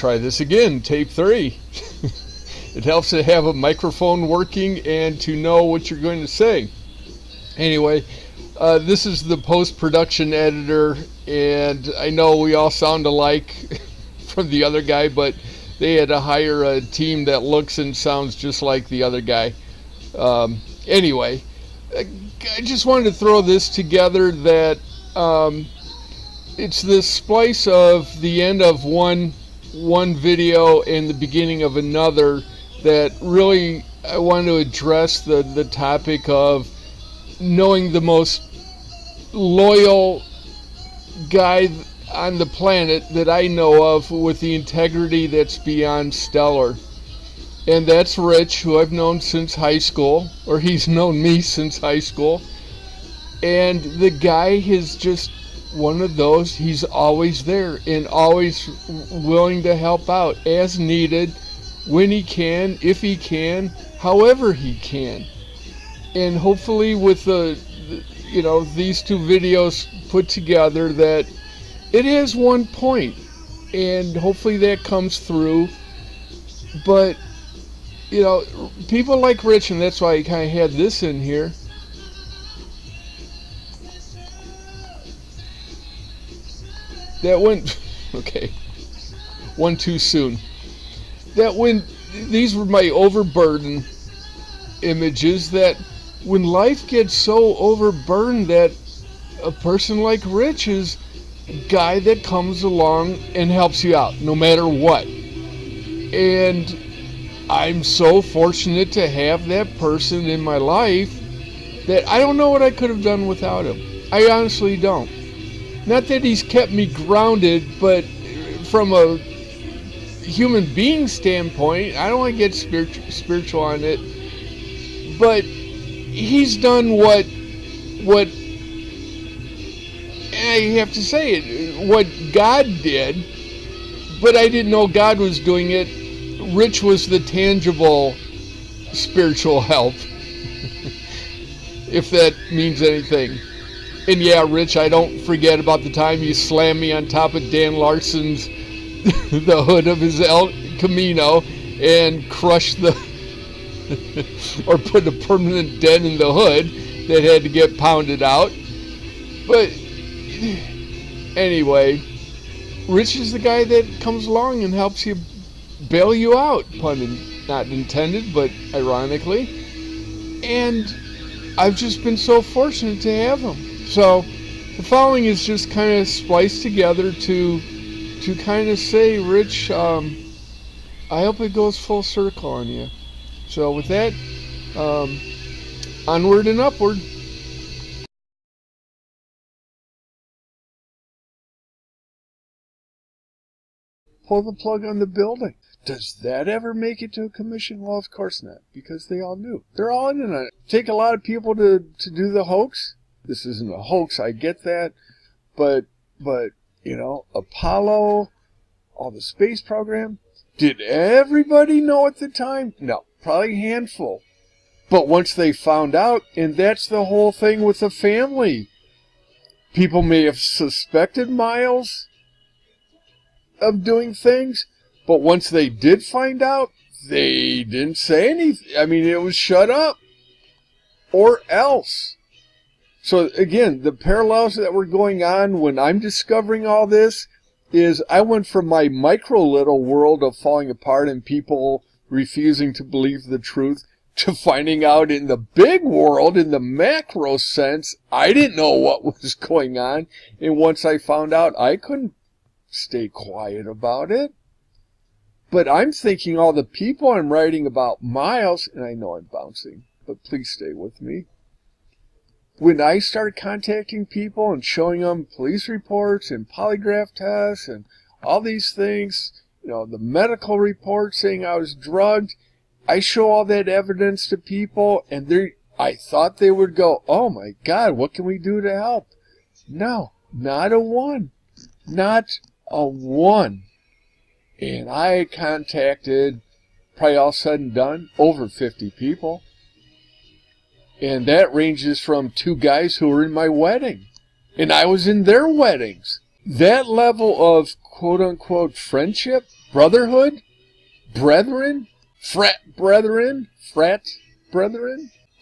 try this again, tape 3. It helps to have a microphone working and to know what you're going to say. Anyway, this is the post-production editor, and I know we all sound alike from the other guy, but they had to hire a team that looks and sounds just like the other guy. Anyway, I just wanted to throw this together that it's this splice of the end of one video and the beginning of another that really I want to address the topic of knowing the most loyal guy on the planet that I know of with the integrity that's beyond stellar. And that's Rich, who I've known since high school, or he's known me since high school. And the guy is just one of those, he's always there and always willing to help out as needed, when he can, if he can, however he can. And hopefully with these two videos put together, that it has one point, and hopefully that comes through. But people like Rich, and that's why I kind of had this in here. That went okay, one too soon. That when these were my overburden images, that when life gets so overburdened, that a person like Rich is a guy that comes along and helps you out no matter what. And I'm so fortunate to have that person in my life that I don't know what I could have done without him. I honestly don't. Not that he's kept me grounded, but from a human being standpoint, I don't want to get spiritual on it, but he's done what I have to say it, what God did, but I didn't know God was doing it. Rich was the tangible spiritual help, if that means anything. And yeah, Rich, I don't forget about the time you slammed me on top of Dan Larson's the hood of his El Camino and crushed or put a permanent dent in the hood that had to get pounded out. But anyway, Rich is the guy that comes along and helps you bail you out, pun not intended, but ironically. And I've just been so fortunate to have him. So the following is just kind of spliced together to kind of say, Rich, I hope it goes full circle on you. So with that, onward and upward. Pull the plug on the building. Does that ever make it to a commission? Well, of course not, because they all knew. They're all in on it. Take a lot of people to do the hoax. This isn't a hoax, I get that, but Apollo, all the space program, did everybody know at the time? No, probably a handful. But once they found out, and that's the whole thing with the family, people may have suspected Miles of doing things, but once they did find out, they didn't say anything. I mean, it was shut up, or else. So again, the parallels that were going on when I'm discovering all this is I went from my micro little world of falling apart and people refusing to believe the truth to finding out in the big world, in the macro sense, I didn't know what was going on. And once I found out, I couldn't stay quiet about it. But I'm thinking all the people I'm writing about Miles, and I know I'm bouncing, but please stay with me. When I started contacting people and showing them police reports and polygraph tests and all these things, the medical report saying I was drugged, I show all that evidence to people, and I thought they would go, oh my God, what can we do to help? No, not a one. Not a one. And I contacted, probably all said and done, over 50 people. And that ranges from 2 guys who were in my wedding. And I was in their weddings. That level of quote-unquote friendship, brotherhood, brethren, frat brethren,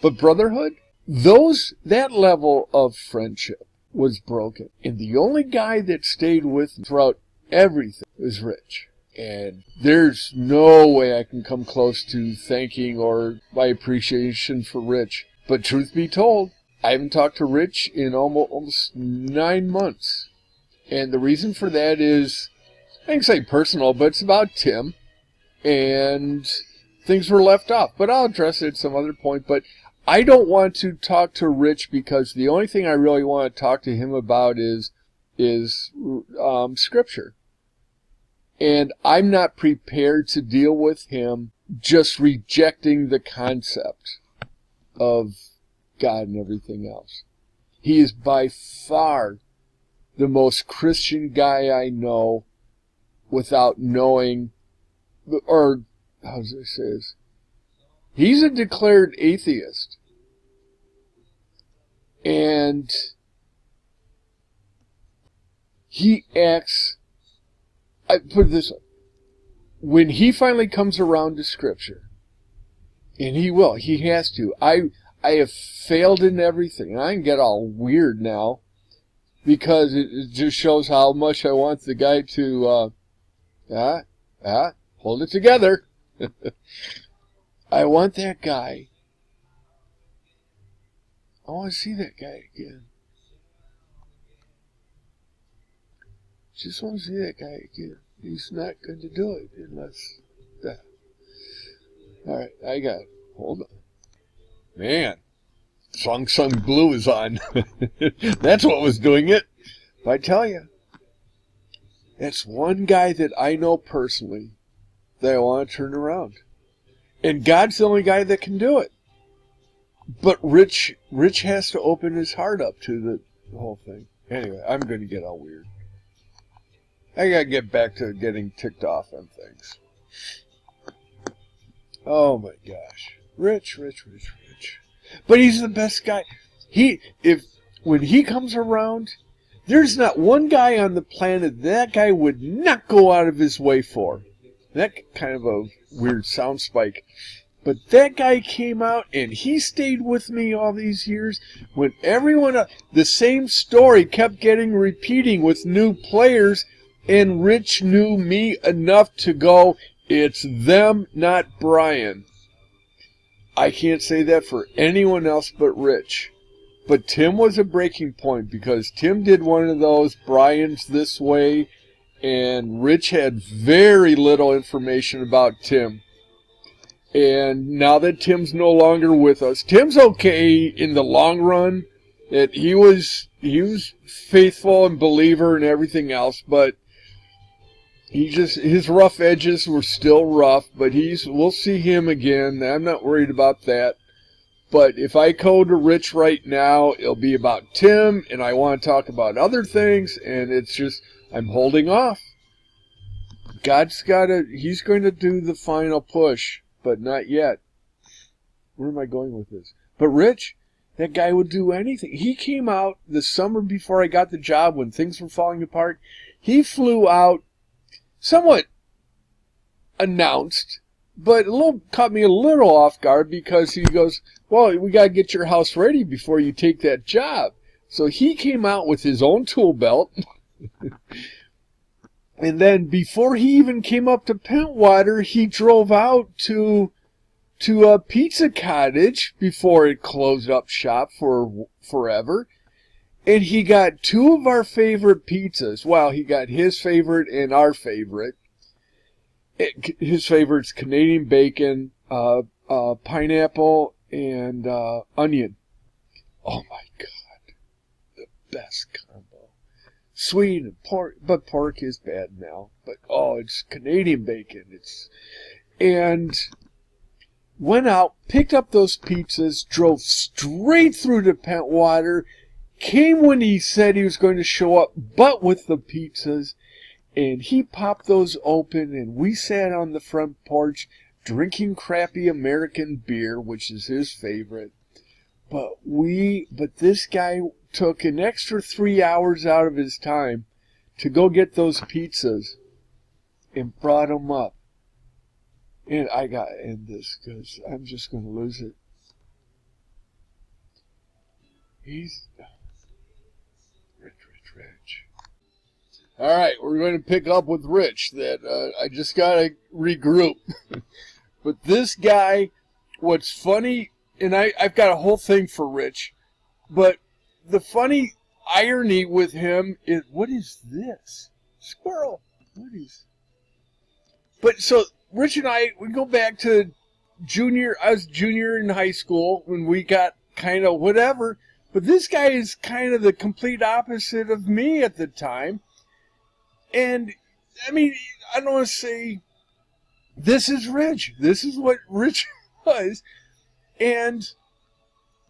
but brotherhood, that level of friendship was broken. And the only guy that stayed with me throughout everything was Rich. And there's no way I can come close to thanking or my appreciation for Rich. But truth be told, I haven't talked to Rich in almost 9 months. And the reason for that is, I can say personal, but it's about Tim. And things were left off. But I'll address it at some other point. But I don't want to talk to Rich because the only thing I really want to talk to him about is Scripture. And I'm not prepared to deal with him just rejecting the concept of God and everything else. He is by far the most Christian guy I know without knowing, or how does I say this? He's a declared atheist. And he acts, I put it this way, when he finally comes around to Scripture, and he will, he has to. I have failed in everything. I can get all weird now because it just shows how much I want the guy to hold it together. I want that guy. I want to see that guy again. Just want to see that guy again. He's not going to do it unless that. All right, I got it. Hold on. Man, Song Sung Blue is on. That's what was doing it. But I tell you, that's one guy that I know personally that I want to turn around. And God's the only guy that can do it. But Rich has to open his heart up to the whole thing. Anyway, I'm going to get all weird. I got to get back to getting ticked off on things. Oh my gosh. Rich. But he's the best guy. When he comes around, there's not one guy on the planet that guy would not go out of his way for. That kind of a weird sound spike. But that guy came out and he stayed with me all these years when everyone, the same story kept repeating with new players, and Rich knew me enough to go, it's them, not Brian. I can't say that for anyone else but Rich. But Tim was a breaking point because Tim did one of those Brian's this way, and Rich had very little information about Tim. And now that Tim's no longer with us, Tim's okay in the long run. He was faithful and believer and everything else, but his rough edges were still rough, but we'll see him again. I'm not worried about that. But if I go to Rich right now, it'll be about Tim, and I want to talk about other things, and it's just, I'm holding off. He's going to do the final push, but not yet. Where am I going with this? But Rich, that guy would do anything. He came out the summer before I got the job when things were falling apart. He flew out somewhat announced, but caught me a little off guard because he goes, well, we got to get your house ready before you take that job. So he came out with his own tool belt. And then before he even came up to Pentwater, he drove out to a pizza cottage before it closed up shop for forever. And he got 2 of our favorite pizzas. Well, he got his favorite and our favorite. His favorite's Canadian bacon, pineapple, and onion. Oh my God. The best combo. Sweet and pork, but pork is bad now. But it's Canadian bacon. And went out, picked up those pizzas, drove straight through to Pentwater, came when he said he was going to show up, but with the pizzas, and he popped those open, and we sat on the front porch drinking crappy American beer, which is his favorite. But this guy took an extra 3 hours out of his time to go get those pizzas. and brought him up. And I got to end this because I'm just going to lose it. He's Rich. All right, we're going to pick up with Rich. That I just got to regroup. But this guy, what's funny, and I've got a whole thing for Rich, but the funny irony with him is, what is this? Squirrel. What is? But so Rich and we go back to I was junior in high school when we got kind of whatever, but this guy is kind of the complete opposite of me at the time. And, I mean, I don't want to say, this is Rich. This is what Rich was. And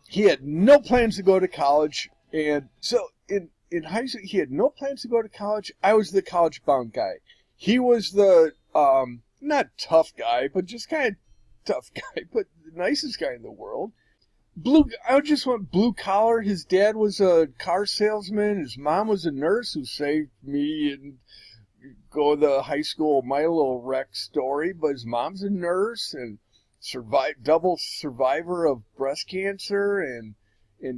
he had no plans to go to college. And so in high school, he had no plans to go to college. I was the college-bound guy. He was the, not tough guy, but just kind of tough guy, but the nicest guy in the world. I just went blue collar. His dad was a car salesman. His mom was a nurse who saved me and go to the high school My Little Wreck story. But his mom's a nurse and double survivor of breast cancer. And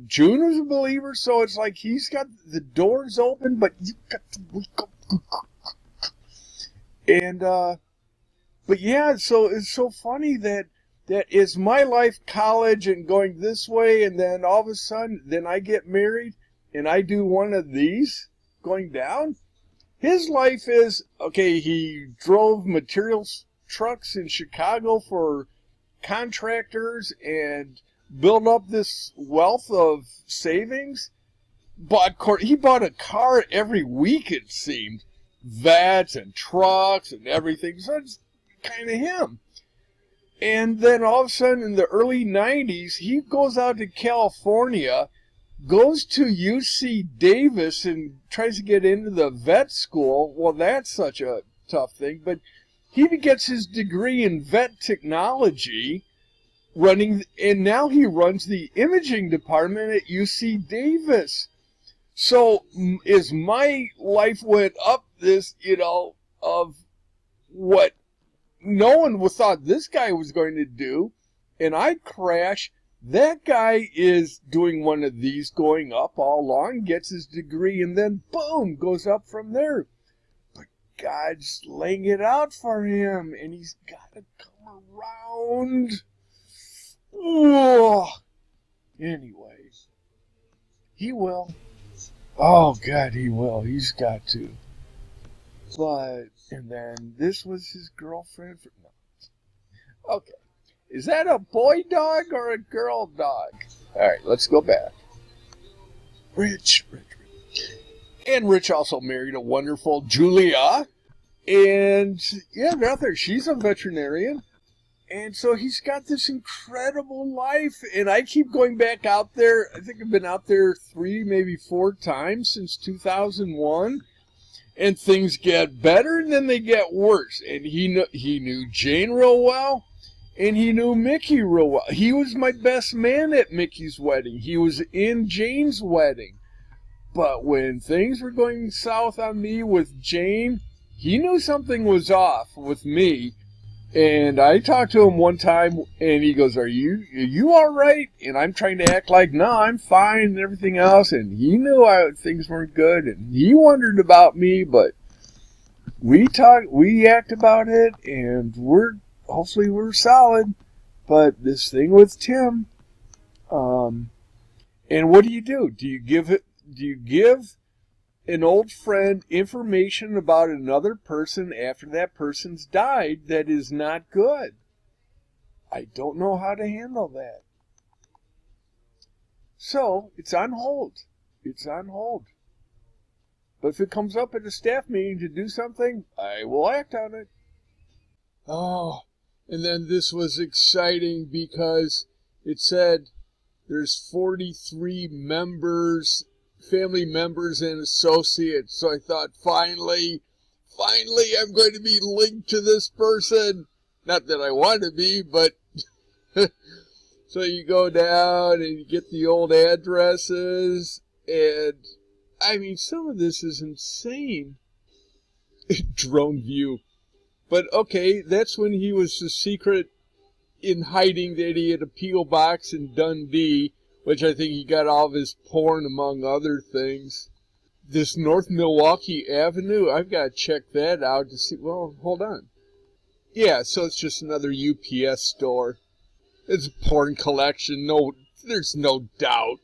June was a believer. So it's like he's got the doors open, but you got to wake up. And, but yeah, so it's so funny that is my life college and going this way, and then all of a sudden, then I get married, and I do one of these going down. His life is, okay, he drove materials trucks in Chicago for contractors and built up this wealth of savings. He bought a car every week, it seemed. Vets and trucks and everything. So it's kind of him. And then all of a sudden in the early 90s, he goes out to California, goes to UC Davis and tries to get into the vet school. Well, that's such a tough thing. But he gets his degree in vet technology and now he runs the imaging department at UC Davis. So as my life went up this, of what no one thought this guy was going to do, and I crash. That guy is doing one of these going up all along, gets his degree, and then boom, goes up from there. But God's laying it out for him, and he's got to come around. Oh. Anyways, he will. Oh, God, he will. He's got to. But, and then this was his girlfriend. No. Okay. Is that a boy dog or a girl dog? All right, let's go back. Rich. And Rich also married a wonderful Julia. And, yeah, they're out there. She's a veterinarian. And so he's got this incredible life. And I keep going back out there. I think I've been out there 3, maybe 4 times since 2001. And things get better and then they get worse. And he knew Jane real well. And he knew Mickey real well. He was my best man at Mickey's wedding. He was in Jane's wedding. But when things were going south on me with Jane, he knew something was off with me. And I talked to him one time, and he goes, are you all right? And I'm trying to act like, no, I'm fine, and everything else. And he knew things weren't good, and he wondered about me, but we act about it, and hopefully we're solid. But this thing with Tim, and what do? Do you give an old friend information about another person after that person's died that is not good? I don't know how to handle that. So, it's on hold. But if it comes up at a staff meeting to do something, I will act on it. Oh, and then this was exciting because it said there's 43 family members and associates. So I thought, finally, I'm going to be linked to this person. Not that I want to be, but so you go down and you get the old addresses. And, I mean, some of this is insane. Drone view. But okay, that's when he was the secret in hiding that he had a P.O. box in Dundee, which I think he got all of his porn, among other things. This North Milwaukee Avenue, I've got to check that out to see. Well, hold on. Yeah, so it's just another UPS store. It's a porn collection. No, there's no doubt.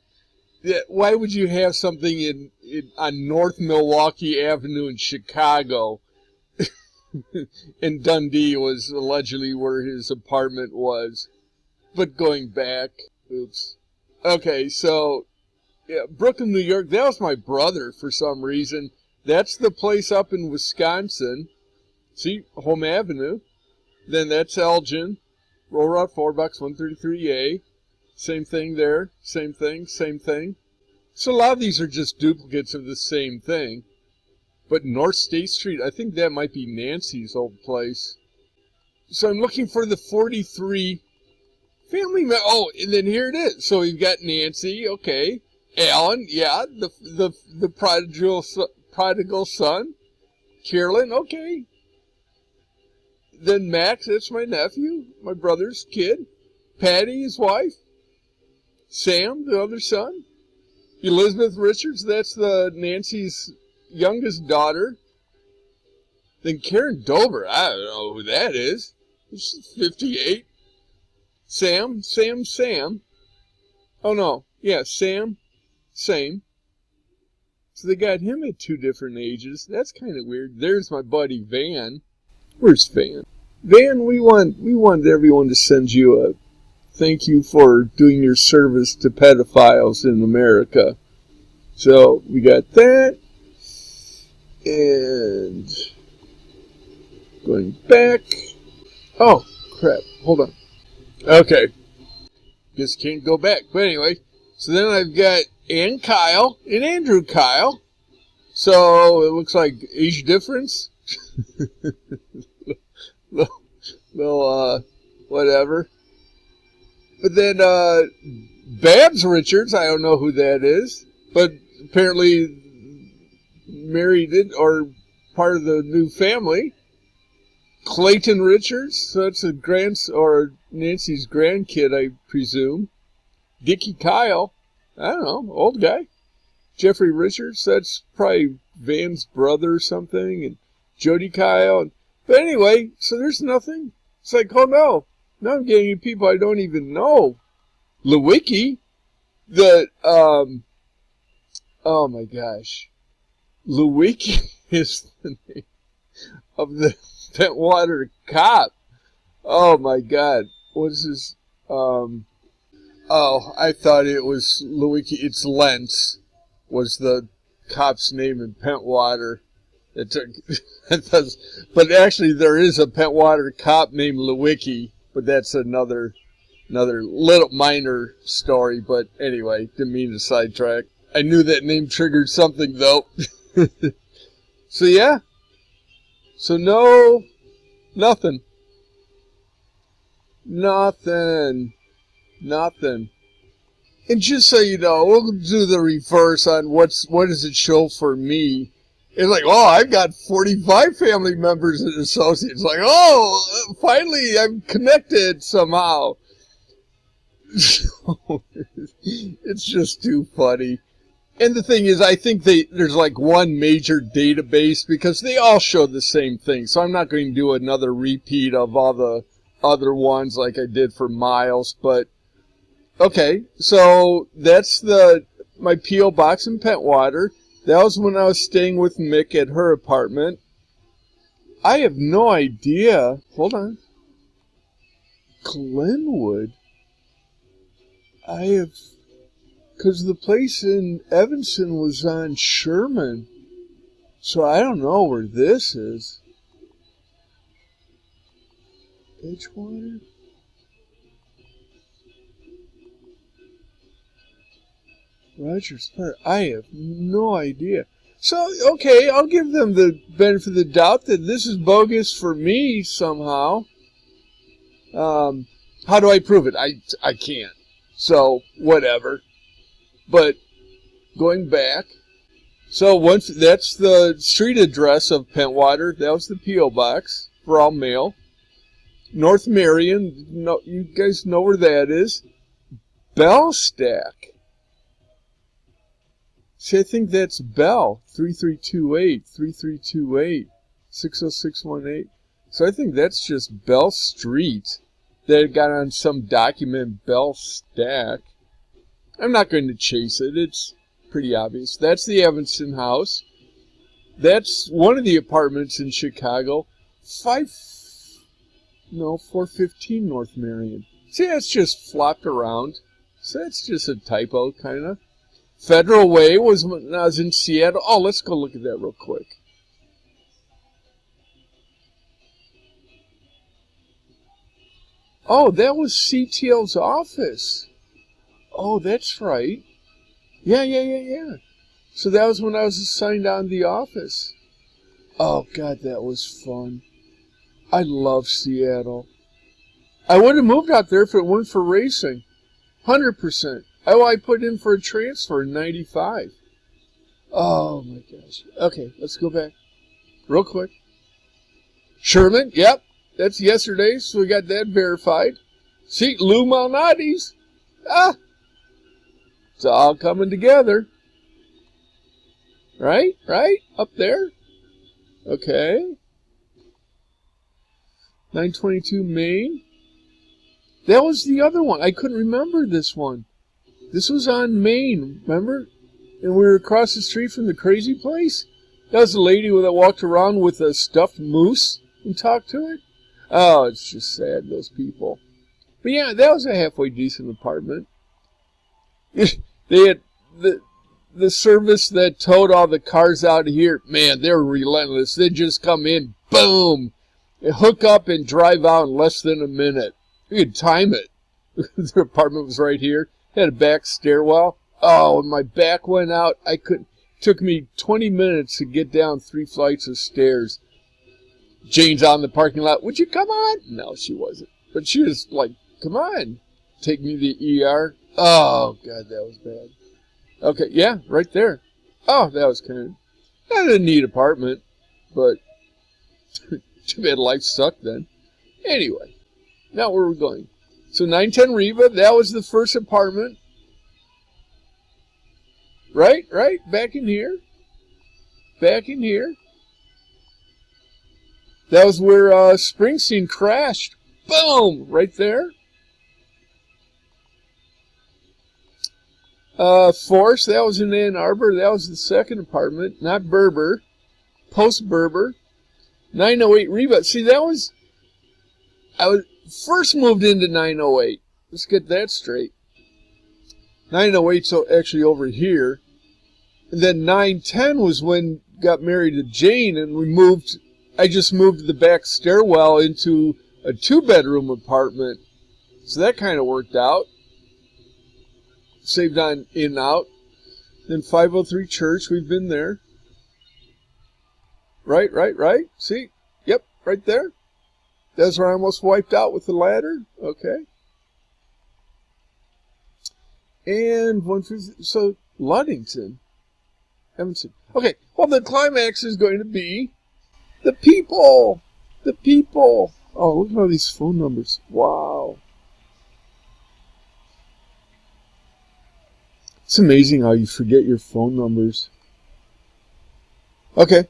Why would you have something on North Milwaukee Avenue in Chicago? And Dundee was allegedly where his apartment was. But going back, oops. Okay, so, yeah, Brooklyn, New York, that was my brother for some reason. That's the place up in Wisconsin. See, Home Avenue. Then that's Elgin. Roll Route 4, Box 133A. Same thing there. Same thing, same thing. So a lot of these are just duplicates of the same thing. But North State Street, I think that might be Nancy's old place. So I'm looking for the 43 family. Oh, and then here it is. So we've got Nancy, okay. Alan, yeah, the prodigal son. Carolyn, okay. Then Max, that's my nephew, my brother's kid. Patty, his wife. Sam, the other son. Elizabeth Richards, that's Nancy's youngest daughter. Then Karen Dover, I don't know who that is. She's 58. Sam. Oh no, yeah, Sam, same. So they got him at 2 different ages. That's kind of weird. There's my buddy Van. Where's Van? Van, we want everyone to send you a thank you for doing your service to pedophiles in America. So we got that. And going back. Oh, crap. Hold on. Okay. Guess can't go back. But anyway, so then I've got Ann Kyle and Andrew Kyle. So it looks like age difference. Well, whatever. But then Babs Richards, I don't know who that is, but apparently married it or part of the new family. Clayton Richards, so that's or Nancy's grandkid, I presume. Dickie Kyle, I don't know, old guy. Jeffrey Richards, that's probably Van's brother or something, and Jody Kyle. But anyway, so there's nothing. It's like, oh no, now I'm getting people I don't even know. Lewicki, oh my gosh. Lewicki is the name of the Pentwater cop. Oh my God. What's his, oh, I thought it was Lewicki. It's Lentz was the cop's name in Pentwater. It took, but actually there is a Pentwater cop named Lewicki, but that's another little minor story. But anyway, didn't mean to sidetrack. I knew that name triggered something though. So yeah. So no, nothing. And just so you know, we'll do the reverse on what does it show for me. It's like, oh, I've got 45 family members and associates. Like, oh, finally I'm connected somehow. It's just too funny. And the thing is, I think there's like one major database because they all show the same thing. So I'm not going to do another repeat of all the other ones like I did for Miles. But, okay, so that's my P.O. box in Pentwater. That was when I was staying with Mick at her apartment. I have no idea. Hold on. Glenwood? Because the place in Evanston was on Sherman. So I don't know where this is. Edgewater? Rogers Park. I have no idea. So, okay, I'll give them the benefit of the doubt that this is bogus for me somehow. How do I prove it? I can't. So, whatever. But, going back. So, once that's the street address of Pentwater. That was the P.O. box for all male. North Marion, no, you guys know where that is. Bellstack. See, I think that's Bell, 3328, 3328, 60618. So I think that's just Bell Street. They got on some document, Bellstack. I'm not going to chase it. It's pretty obvious. That's the Evanston House. That's one of the apartments in Chicago. 415 North Marion. See, that's just flopped around. So that's just a typo, kind of. Federal Way was when I was in Seattle. Oh, let's go look at that real quick. Oh, that was CTL's office. Oh, that's right. Yeah. So that was when I was assigned on the office. Oh, God, that was fun. I love Seattle. I would have moved out there if it weren't for racing. 100%. Oh, I put in for a transfer in 95. Oh, my gosh. Okay, let's go back real quick. Sherman, yep. That's yesterday, so we got that verified. See, Lou Malnati's. It's all coming together. Right? Up there. Okay. 922 Main. That was the other one. I couldn't remember this one. This was on Main, remember? And we were across the street from the crazy place. That was the lady that walked around with a stuffed moose and talked to it. Oh, it's just sad, those people. But yeah, that was a halfway decent apartment. They had the service that towed all the cars out of here. Man, they were relentless. They'd just come in, boom, and hook up and drive out in less than a minute. You could time it. Their apartment was right here. Had a back stairwell. Oh, when my back went out, it took me 20 minutes to get down 3 flights of stairs. Jane's out in the parking lot. Would you come on? No, she wasn't. But she was like, come on. Take me to the ER. Oh, God, that was bad. Okay, yeah, right there. Oh, that was kind of a neat apartment. But too bad life sucked then. Anyway, now where are we going? So 910 Riva, that was the first apartment. Right? Back in here. That was where Springsteen crashed. Boom! Right there. Force, that was in Ann Arbor. That was the second apartment. Not Berber. Post-Berber. 908 Riva. See, I was first moved into 908. Let's get that straight. 908's actually over here. And then 910 was when got married to Jane, and I just moved the back stairwell into a 2-bedroom apartment. So that kind of worked out. Saved on in and out. Then 503 Church, we've been there. Right. See? Yep, right there. That's where I almost wiped out with the ladder. Okay. And so Ludington. Evanston. Okay, well, the climax is going to be the people. The people. Oh, look at all these phone numbers. Wow. It's amazing how you forget your phone numbers. Okay.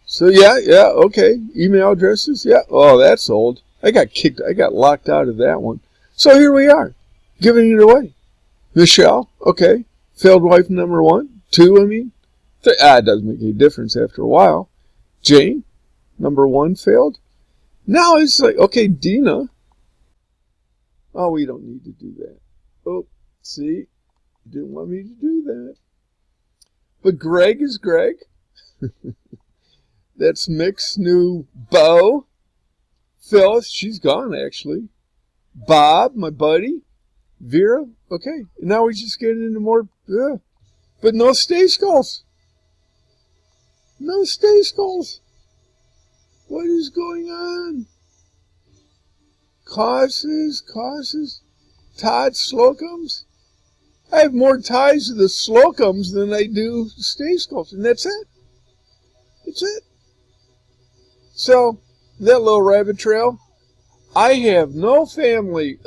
So, yeah, okay. Email addresses, yeah. Oh, that's old. I got locked out of that one. So here we are, giving it away. Michelle, okay. Failed wife number 1. 2, I mean. 3. It doesn't make any difference after a while. Jane, number 1 failed. Now it's like, okay, Dina. Oh, we don't need to do that. Oh, see? Didn't want me to do that. But Greg is Greg. That's Mick's new beau. Phyllis, she's gone, actually. Bob, my buddy. Vera, okay. Now we're just getting into more, but no stay skulls. No stay skulls. What is going on? Causes. Todd Slocums. I have more ties to the Slocums than I do stay skulls, and that's it. It's it. So, that little rabbit trail. I have no family.